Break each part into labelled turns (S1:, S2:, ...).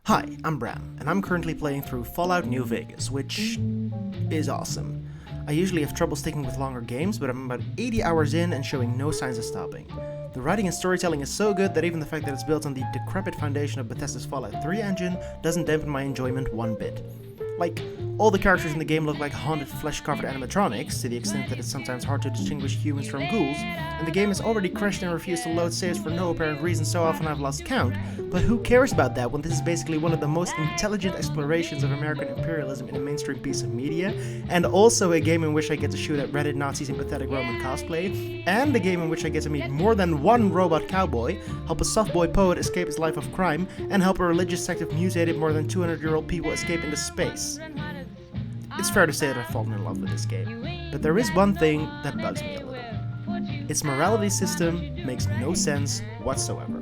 S1: Hi, I'm Bram, and I'm currently playing through Fallout New Vegas, which is awesome. I usually have trouble sticking with longer games, but I'm about 80 hours in and showing no signs of stopping. The writing and storytelling is so good that even the fact that it's built on the decrepit foundation of Bethesda's Fallout 3 engine doesn't dampen my enjoyment one bit. Like, all the characters in the game look like haunted flesh-covered animatronics, to the extent that it's sometimes hard to distinguish humans from ghouls, and the game has already crashed and refused to load saves for no apparent reason so often I've lost count, but who cares about that when this is basically one of the most intelligent explorations of American imperialism in a mainstream piece of media, and also a game in which I get to shoot at Reddit Nazis in pathetic Roman cosplay, and a game in which I get to meet more than one robot cowboy, help a softboy poet escape his life of crime, and help a religious sect of mutated more than 200-year-old people escape into space. It's fair to say that I've fallen in love with this game, but there is one thing that bugs me a little. Its morality system makes no sense whatsoever.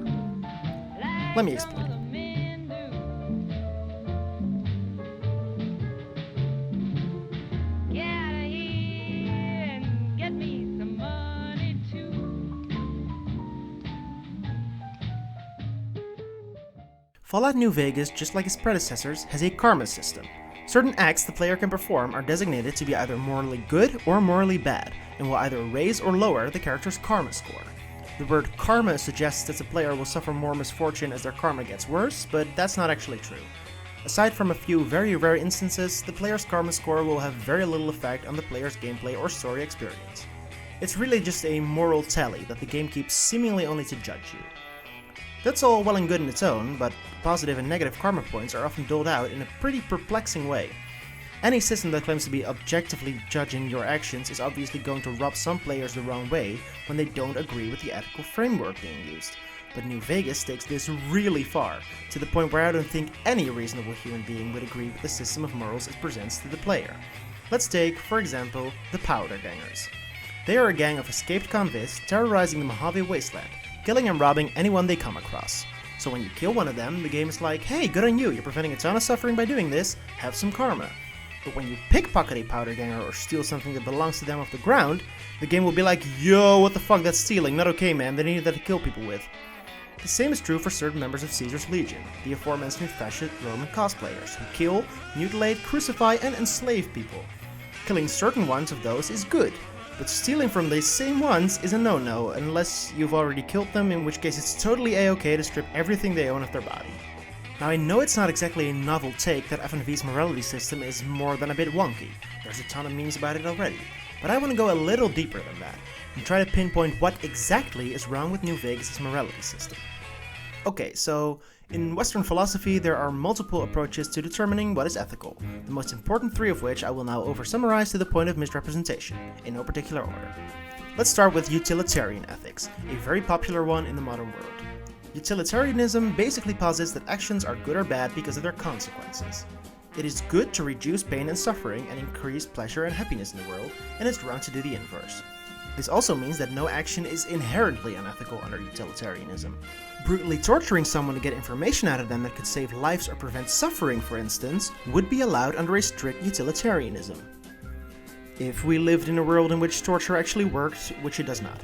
S1: Let me explain. Fallout New Vegas, just like its predecessors, has a karma system. Certain acts the player can perform are designated to be either morally good or morally bad, and will either raise or lower the character's karma score. The word karma suggests that the player will suffer more misfortune as their karma gets worse, but that's not actually true. Aside from a few very rare instances, the player's karma score will have very little effect on the player's gameplay or story experience. It's really just a moral tally that the game keeps seemingly only to judge you. That's all well and good in its own, but positive and negative karma points are often doled out in a pretty perplexing way. Any system that claims to be objectively judging your actions is obviously going to rub some players the wrong way when they don't agree with the ethical framework being used. But New Vegas takes this really far, to the point where I don't think any reasonable human being would agree with the system of morals it presents to the player. Let's take, for example, the Powder Gangers. They are a gang of escaped convicts terrorizing the Mojave Wasteland, killing and robbing anyone they come across. So when you kill one of them, the game is like, hey, good on you, you're preventing a ton of suffering by doing this, have some karma. But when you pickpocket a powder ganger or steal something that belongs to them off the ground, the game will be like, yo, what the fuck, that's stealing, not okay man, they needed that to kill people with. The same is true for certain members of Caesar's Legion, the aforementioned fascist Roman cosplayers, who kill, mutilate, crucify, and enslave people. Killing certain ones of those is good, but stealing from these same ones is a no-no, unless you've already killed them, in which case it's totally a-okay to strip everything they own of their body. Now I know it's not exactly a novel take that FNV's morality system is more than a bit wonky, there's a ton of memes about it already, but I want to go a little deeper than that, and try to pinpoint what exactly is wrong with New Vegas' morality system. Okay, so in Western philosophy there are multiple approaches to determining what is ethical, the most important three of which I will now over-summarize to the point of misrepresentation, in no particular order. Let's start with utilitarian ethics, a very popular one in the modern world. Utilitarianism basically posits that actions are good or bad because of their consequences. It is good to reduce pain and suffering and increase pleasure and happiness in the world, and it's wrong to do the inverse. This also means that no action is inherently unethical under utilitarianism. Brutally torturing someone to get information out of them that could save lives or prevent suffering, for instance, would be allowed under a strict utilitarianism. If we lived in a world in which torture actually worked, which it does not.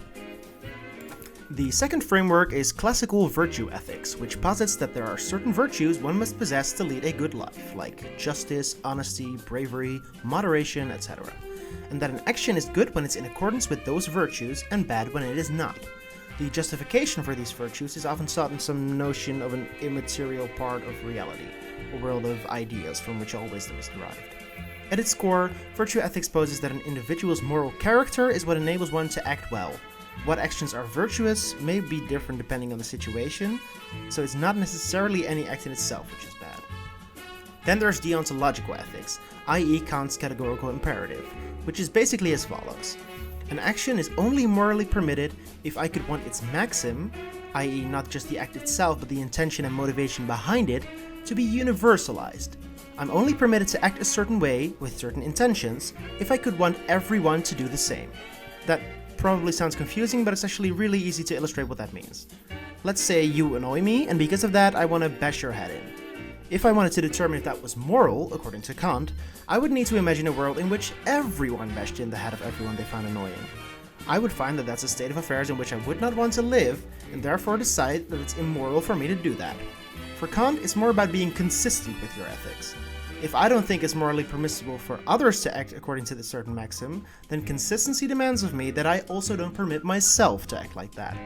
S1: The second framework is classical virtue ethics, which posits that there are certain virtues one must possess to lead a good life, like justice, honesty, bravery, moderation, etc., and that an action is good when it's in accordance with those virtues and bad when it is not. The justification for these virtues is often sought in some notion of an immaterial part of reality, a world of ideas from which all wisdom is derived. At its core, virtue ethics poses that an individual's moral character is what enables one to act well. What actions are virtuous may be different depending on the situation, so it's not necessarily any act in itself which is bad. Then there's deontological ethics, i.e. Kant's categorical imperative, which is basically as follows. An action is only morally permitted if I could want its maxim, i.e. not just the act itself but the intention and motivation behind it, to be universalized. I'm only permitted to act a certain way, with certain intentions, if I could want everyone to do the same. That probably sounds confusing, but it's actually really easy to illustrate what that means. Let's say you annoy me, and because of that I want to bash your head in. If I wanted to determine if that was moral, according to Kant, I would need to imagine a world in which everyone bashed in the head of everyone they found annoying. I would find that that's a state of affairs in which I would not want to live, and therefore decide that it's immoral for me to do that. For Kant, it's more about being consistent with your ethics. If I don't think it's morally permissible for others to act according to this certain maxim, then consistency demands of me that I also don't permit myself to act like that.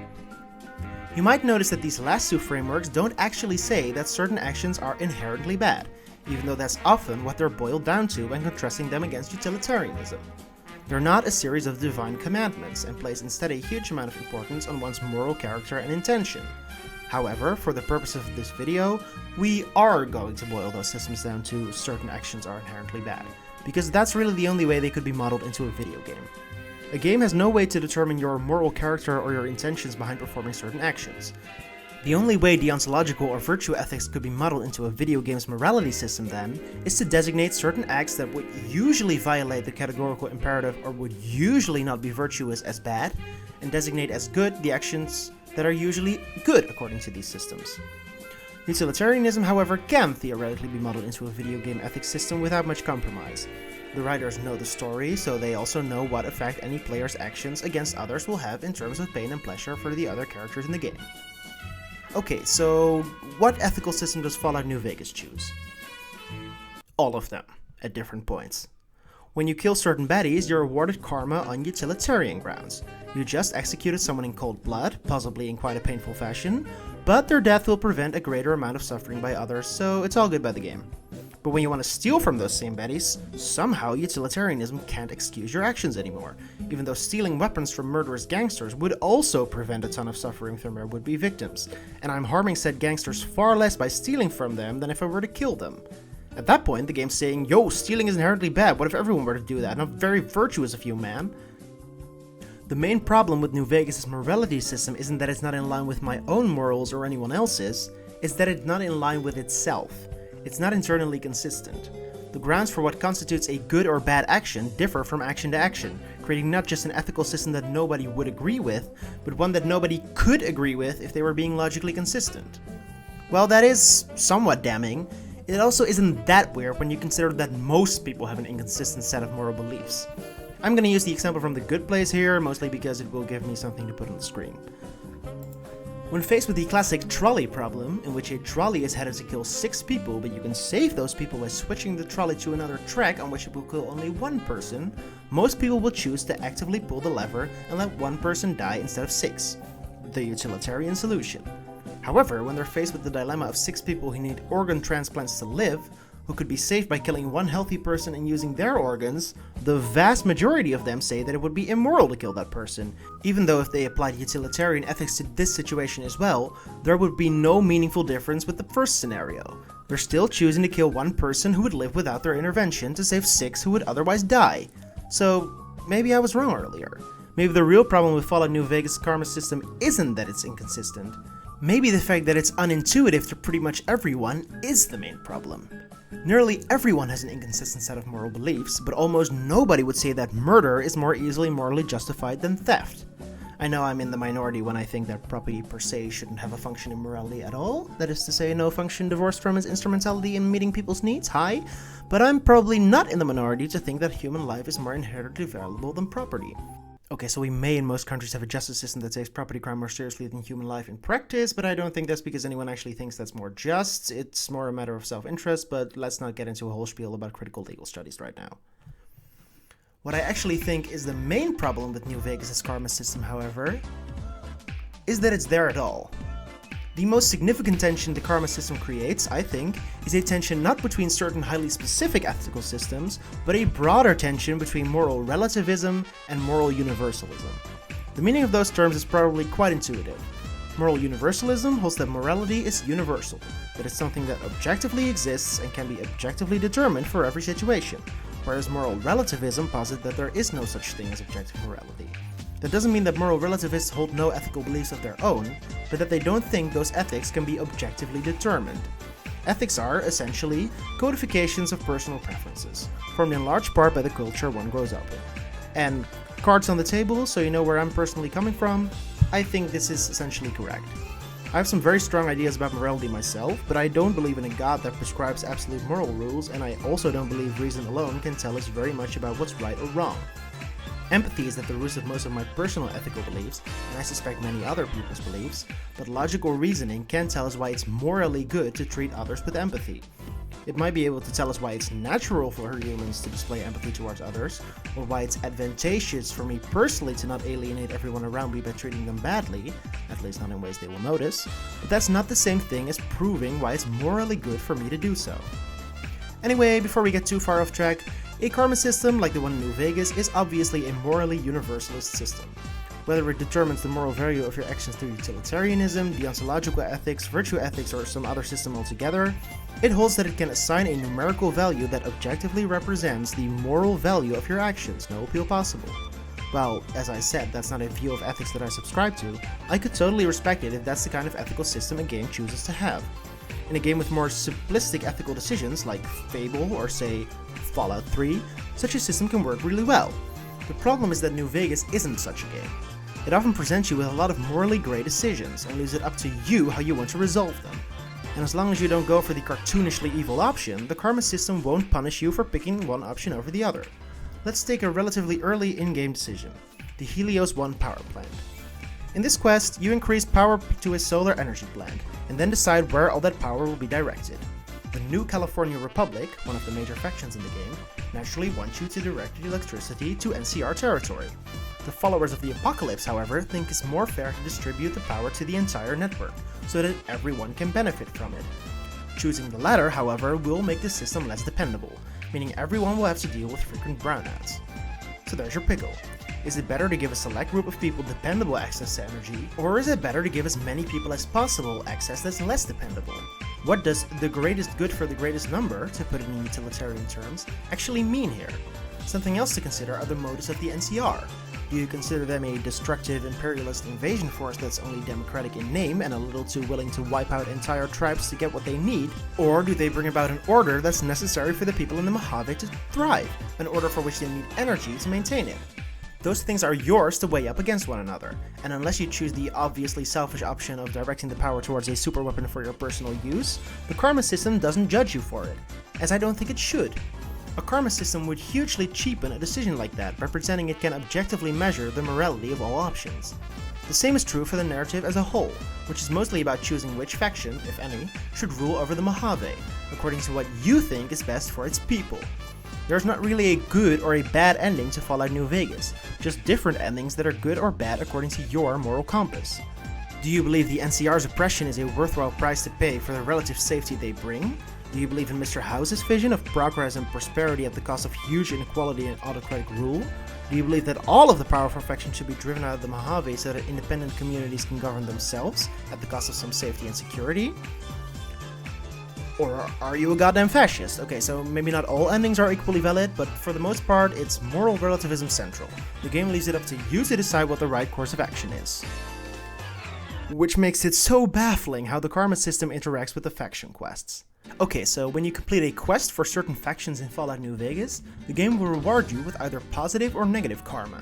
S1: You might notice that these last two frameworks don't actually say that certain actions are inherently bad, even though that's often what they're boiled down to when contrasting them against utilitarianism. They're not a series of divine commandments, and place instead a huge amount of importance on one's moral character and intention. However, for the purpose of this video, we are going to boil those systems down to certain actions are inherently bad, because that's really the only way they could be modeled into a video game. A game has no way to determine your moral character or your intentions behind performing certain actions. The only way deontological or virtue ethics could be modeled into a video game's morality system, then, is to designate certain acts that would usually violate the categorical imperative or would usually not be virtuous as bad, and designate as good the actions that are usually good according to these systems. Utilitarianism, however, can theoretically be modeled into a video game ethics system without much compromise. The writers know the story, so they also know what effect any player's actions against others will have in terms of pain and pleasure for the other characters in the game. Okay, so what ethical system does Fallout New Vegas choose? All of them, at different points. When you kill certain baddies, you're awarded karma on utilitarian grounds. You just executed someone in cold blood, possibly in quite a painful fashion, but their death will prevent a greater amount of suffering by others, so it's all good by the game. But when you want to steal from those same baddies, somehow utilitarianism can't excuse your actions anymore, even though stealing weapons from murderous gangsters would also prevent a ton of suffering from their would-be victims, and I'm harming said gangsters far less by stealing from them than if I were to kill them. At that point, the game's saying, yo, stealing is inherently bad, what if everyone were to do that? Not very virtuous of you, man. The main problem with New Vegas' morality system isn't that it's not in line with my own morals or anyone else's, it's that it's not in line with itself. It's not internally consistent. The grounds for what constitutes a good or bad action differ from action to action, creating not just an ethical system that nobody would agree with, but one that nobody could agree with if they were being logically consistent. While that is somewhat damning, it also isn't that weird when you consider that most people have an inconsistent set of moral beliefs. I'm going to use the example from The Good Place here, mostly because it will give me something to put on the screen. When faced with the classic trolley problem, in which a trolley is headed to kill 6 people, but you can save those people by switching the trolley to another track on which it will kill only 1 person, most people will choose to actively pull the lever and let 1 person die instead of 6. The utilitarian solution. However, when they're faced with the dilemma of 6 people who need organ transplants to live, who could be saved by killing 1 healthy person and using their organs, the vast majority of them say that it would be immoral to kill that person. Even though if they applied utilitarian ethics to this situation as well, there would be no meaningful difference with the first scenario. They're still choosing to kill 1 person who would live without their intervention to save 6 who would otherwise die. So, maybe I was wrong earlier. Maybe the real problem with Fallout New Vegas' karma system isn't that it's inconsistent. Maybe the fact that it's unintuitive to pretty much everyone is the main problem. Nearly everyone has an inconsistent set of moral beliefs, but almost nobody would say that murder is more easily morally justified than theft. I know I'm in the minority when I think that property per se shouldn't have a function in morality at all, that is to say, no function divorced from its instrumentality in meeting people's needs, but I'm probably not in the minority to think that human life is more inherently valuable than property. Okay, so we may in most countries have a justice system that takes property crime more seriously than human life in practice, but I don't think that's because anyone actually thinks that's more just. It's more a matter of self-interest, but let's not get into a whole spiel about critical legal studies right now. What I actually think is the main problem with New Vegas' karma system, however, is that it's there at all. The most significant tension the karma system creates, I think, is a tension not between certain highly specific ethical systems, but a broader tension between moral relativism and moral universalism. The meaning of those terms is probably quite intuitive. Moral universalism holds that morality is universal, that it's something that objectively exists and can be objectively determined for every situation, whereas moral relativism posits that there is no such thing as objective morality. That doesn't mean that moral relativists hold no ethical beliefs of their own, but that they don't think those ethics can be objectively determined. Ethics are, essentially, codifications of personal preferences, formed in large part by the culture one grows up in. And cards on the table, so you know where I'm personally coming from, I think this is essentially correct. I have some very strong ideas about morality myself, but I don't believe in a god that prescribes absolute moral rules, and I also don't believe reason alone can tell us very much about what's right or wrong. Empathy is at the root of most of my personal ethical beliefs, and I suspect many other people's beliefs, but logical reasoning can't tell us why it's morally good to treat others with empathy. It might be able to tell us why it's natural for humans to display empathy towards others, or why it's advantageous for me personally to not alienate everyone around me by treating them badly, at least not in ways they will notice, but that's not the same thing as proving why it's morally good for me to do so. Anyway, before we get too far off track, a karma system like the one in New Vegas is obviously a morally universalist system. Whether it determines the moral value of your actions through utilitarianism, deontological ethics, virtue ethics, or some other system altogether, it holds that it can assign a numerical value that objectively represents the moral value of your actions, no appeal possible. Well, as I said, that's not a view of ethics that I subscribe to. I could totally respect it if that's the kind of ethical system a game chooses to have. In a game with more simplistic ethical decisions, like Fable or say Fallout 3, such a system can work really well. The problem is that New Vegas isn't such a game. It often presents you with a lot of morally grey decisions and leaves it up to you how you want to resolve them. And as long as you don't go for the cartoonishly evil option, the karma system won't punish you for picking one option over the other. Let's take a relatively early in-game decision, the Helios 1 power plant. In this quest, you increase power to a solar energy plant, and then decide where all that power will be directed. The New California Republic, one of the major factions in the game, naturally wants you to direct the electricity to NCR territory. The followers of the Apocalypse, however, think it's more fair to distribute the power to the entire network, so that everyone can benefit from it. Choosing the latter, however, will make the system less dependable, meaning everyone will have to deal with frequent brownouts. So there's your pickle. Is it better to give a select group of people dependable access to energy, or is it better to give as many people as possible access that's less dependable? What does the greatest good for the greatest number, to put it in utilitarian terms, actually mean here? Something else to consider are the motives of the NCR. Do you consider them a destructive imperialist invasion force that's only democratic in name and a little too willing to wipe out entire tribes to get what they need? Or do they bring about an order that's necessary for the people in the Mojave to thrive, an order for which they need energy to maintain it? Those things are yours to weigh up against one another, and unless you choose the obviously selfish option of directing the power towards a superweapon for your personal use, the karma system doesn't judge you for it, as I don't think it should. A karma system would hugely cheapen a decision like that by pretending it can objectively measure the morality of all options. The same is true for the narrative as a whole, which is mostly about choosing which faction, if any, should rule over the Mojave, according to what you think is best for its people. There's not really a good or a bad ending to Fallout New Vegas, just different endings that are good or bad according to your moral compass. Do you believe the NCR's oppression is a worthwhile price to pay for the relative safety they bring? Do you believe in Mr. House's vision of progress and prosperity at the cost of huge inequality and autocratic rule? Do you believe that all of the powerful factions should be driven out of the Mojave so that independent communities can govern themselves at the cost of some safety and security? Or are you a goddamn fascist? Okay, so maybe not all endings are equally valid, but for the most part, it's moral relativism central. The game leaves it up to you to decide what the right course of action is. Which makes it so baffling how the karma system interacts with the faction quests. Okay, so when you complete a quest for certain factions in Fallout New Vegas, the game will reward you with either positive or negative karma.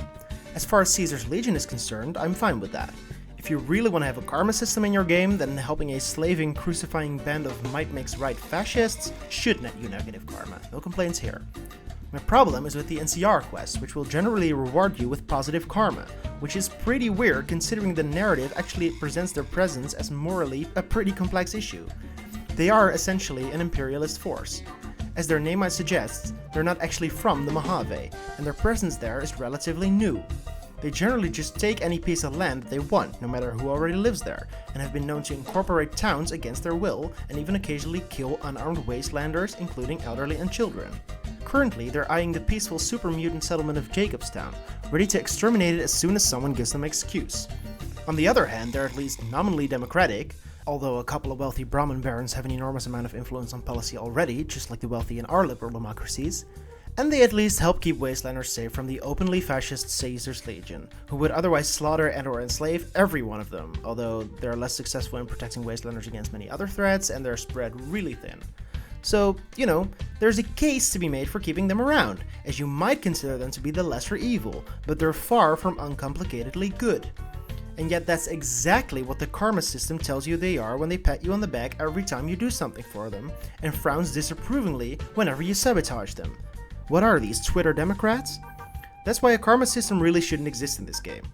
S1: As far as Caesar's Legion is concerned, I'm fine with that. If you really want to have a karma system in your game, then helping a slaving, crucifying band of might makes right fascists should net you negative karma. No complaints here. My problem is with the NCR quests, which will generally reward you with positive karma, which is pretty weird considering the narrative actually presents their presence as morally a pretty complex issue. They are essentially an imperialist force. As their name might suggest, they're not actually from the Mojave, and their presence there is relatively new. They generally just take any piece of land that they want, no matter who already lives there, and have been known to incorporate towns against their will, and even occasionally kill unarmed wastelanders, including elderly and children. Currently, they're eyeing the peaceful super mutant settlement of Jacobstown, ready to exterminate it as soon as someone gives them an excuse. On the other hand, they're at least nominally democratic, although a couple of wealthy Brahmin barons have an enormous amount of influence on policy already, just like the wealthy in our liberal democracies, and they at least help keep wastelanders safe from the openly fascist Caesar's Legion, who would otherwise slaughter and or enslave every one of them, although they're less successful in protecting wastelanders against many other threats, and they're spread really thin. So, there's a case to be made for keeping them around, as you might consider them to be the lesser evil, but they're far from uncomplicatedly good. And yet that's exactly what the karma system tells you they are when they pat you on the back every time you do something for them, and frowns disapprovingly whenever you sabotage them. What are these, Twitter Democrats? That's why a karma system really shouldn't exist in this game.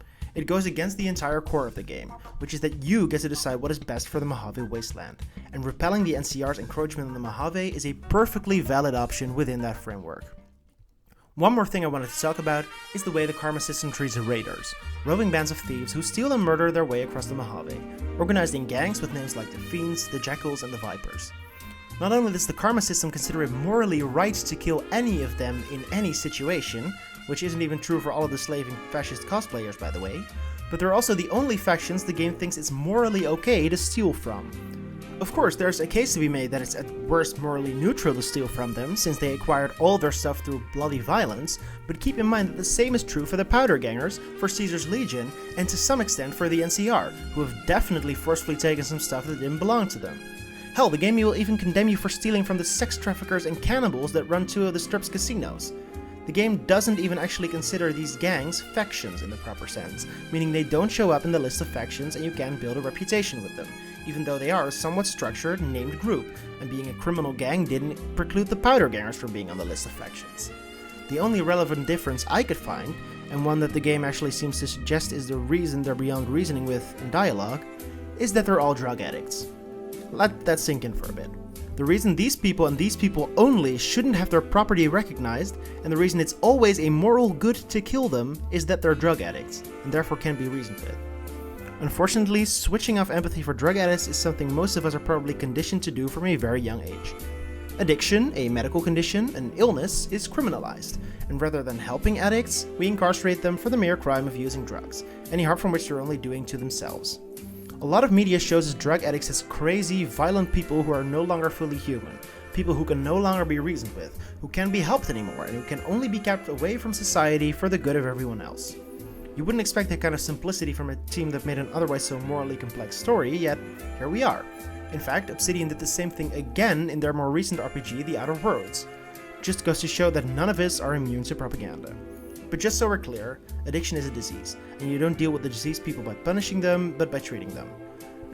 S1: It goes against the entire core of the game, which is that you get to decide what is best for the Mojave Wasteland, and repelling the NCR's encroachment on the Mojave is a perfectly valid option within that framework. One more thing I wanted to talk about is the way the karma system treats raiders, roving bands of thieves who steal and murder their way across the Mojave, organized in gangs with names like the Fiends, the Jackals, and the Vipers. Not only does the karma system consider it morally right to kill any of them in any situation, which isn't even true for all of the slaving fascist cosplayers by the way, but they're also the only factions the game thinks it's morally okay to steal from. Of course, there's a case to be made that it's at worst morally neutral to steal from them, since they acquired all their stuff through bloody violence, but keep in mind that the same is true for the Powder Gangers, for Caesar's Legion, and to some extent for the NCR, who have definitely forcefully taken some stuff that didn't belong to them. Hell, the game will even condemn you for stealing from the sex traffickers and cannibals that run two of the Strip's casinos. The game doesn't even actually consider these gangs factions in the proper sense, meaning they don't show up in the list of factions and you can't build a reputation with them, even though they are a somewhat structured, named group, and being a criminal gang didn't preclude the Powder Gangers from being on the list of factions. The only relevant difference I could find, and one that the game actually seems to suggest is the reason they're beyond reasoning with in dialogue, is that they're all drug addicts. Let that sink in for a bit. The reason these people and these people only shouldn't have their property recognized, and the reason it's always a moral good to kill them, is that they're drug addicts, and therefore can be reasoned with. Unfortunately, switching off empathy for drug addicts is something most of us are probably conditioned to do from a very young age. Addiction, a medical condition, an illness, is criminalized, and rather than helping addicts, we incarcerate them for the mere crime of using drugs, any harm from which they're only doing to themselves. A lot of media shows drug addicts as crazy, violent people who are no longer fully human, people who can no longer be reasoned with, who can't be helped anymore, and who can only be kept away from society for the good of everyone else. You wouldn't expect that kind of simplicity from a team that made an otherwise so morally complex story, yet here we are. In fact, Obsidian did the same thing again in their more recent RPG, The Outer Worlds. Just goes to show that none of us are immune to propaganda. But just so we're clear, addiction is a disease, and you don't deal with the diseased people by punishing them, but by treating them.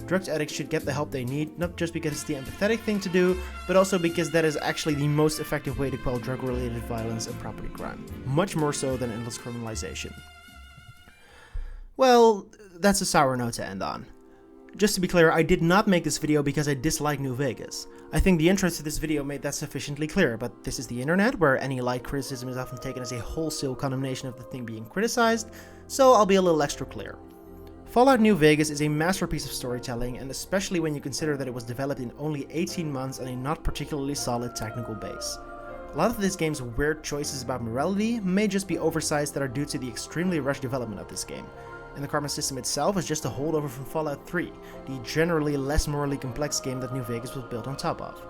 S1: Drug addicts should get the help they need, not just because it's the empathetic thing to do, but also because that is actually the most effective way to quell drug-related violence and property crime, much more so than endless criminalization. Well, that's a sour note to end on. Just to be clear, I did not make this video because I dislike New Vegas. I think the intro to this video made that sufficiently clear, but this is the internet, where any light criticism is often taken as a wholesale condemnation of the thing being criticized, so I'll be a little extra clear. Fallout New Vegas is a masterpiece of storytelling, and especially when you consider that it was developed in only 18 months on a not particularly solid technical base. A lot of this game's weird choices about morality may just be oversights that are due to the extremely rushed development of this game, and the karma system itself is just a holdover from Fallout 3, the generally less morally complex game that New Vegas was built on top of.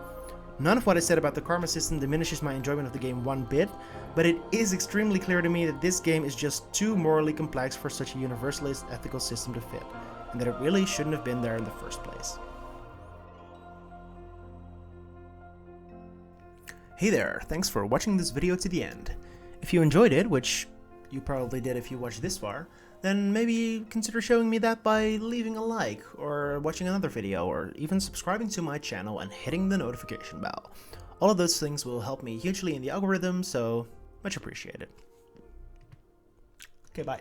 S1: None of what I said about the karma system diminishes my enjoyment of the game one bit, but it is extremely clear to me that this game is just too morally complex for such a universalist ethical system to fit, and that it really shouldn't have been there in the first place. Hey there, thanks for watching this video to the end. If you enjoyed it, which you probably did if you watched this far, then maybe consider showing me that by leaving a like, or watching another video, or even subscribing to my channel and hitting the notification bell. All of those things will help me hugely in the algorithm, so much appreciated. Okay, bye.